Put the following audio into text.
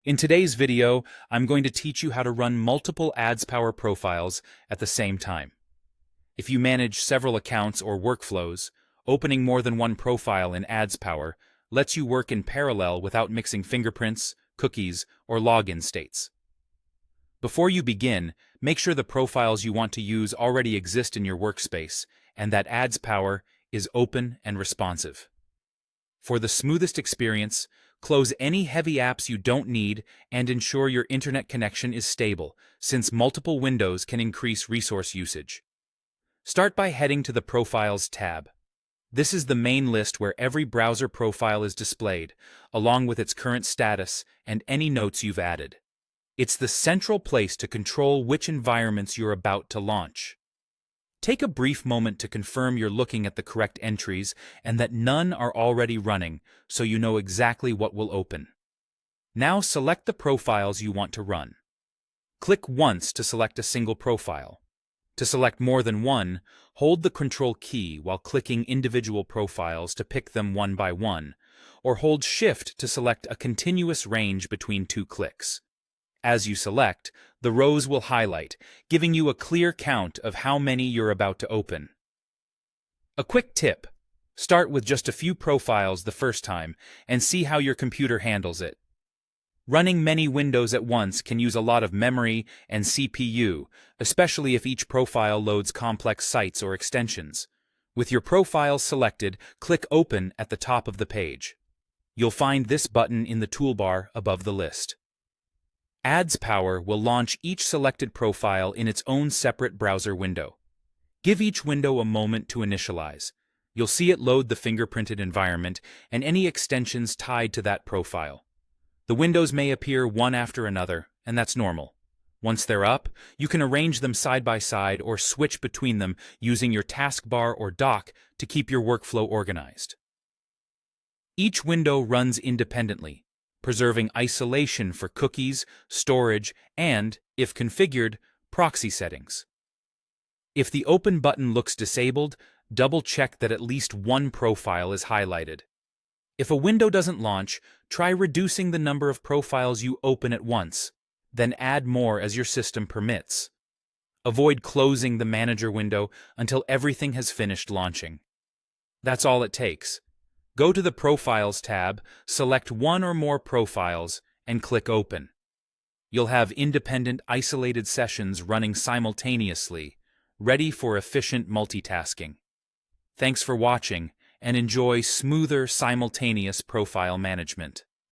In today's video, I'm going to teach you how to run multiple AdsPower profiles at the same time. If you manage several accounts or workflows, opening more than one profile in AdsPower lets you work in parallel without mixing fingerprints, cookies, or login states. Before you begin, make sure the profiles you want to use already exist in your workspace and that AdsPower is open and responsive. For the smoothest experience, close any heavy apps you don't need and ensure your internet connection is stable, since multiple windows can increase resource usage. Start by heading to the Profiles tab. This is the main list where every browser profile is displayed, along with its current status and any notes you've added. It's the central place to control which environments you're about to launch. Take a brief moment to confirm you're looking at the correct entries and that none are already running, so you know exactly what will open. Now select the profiles you want to run. Click once to select a single profile. To select more than one, hold the Control key while clicking individual profiles to pick them one by one, or hold Shift to select a continuous range between two clicks. As you select, the rows will highlight, giving you a clear count of how many you're about to open. A quick tip: start with just a few profiles the first time and see how your computer handles it. Running many windows at once can use a lot of memory and CPU, especially if each profile loads complex sites or extensions. With your profiles selected, click Open at the top of the page. You'll find this button in the toolbar above the list. AdsPower will launch each selected profile in its own separate browser window. Give each window a moment to initialize. You'll see it load the fingerprinted environment and any extensions tied to that profile. The windows may appear one after another, and that's normal. Once they're up, you can arrange them side by side or switch between them using your taskbar or dock to keep your workflow organized. Each window runs independently, preserving isolation for cookies, storage, and, if configured, proxy settings. If the Open button looks disabled, double-check that at least one profile is highlighted. If a window doesn't launch, try reducing the number of profiles you open at once, then add more as your system permits. Avoid closing the Manager window until everything has finished launching. That's all it takes. Go to the Profiles tab, select one or more profiles, and click Open. You'll have independent, isolated sessions running simultaneously, ready for efficient multitasking. Thanks for watching, and enjoy smoother, simultaneous profile management.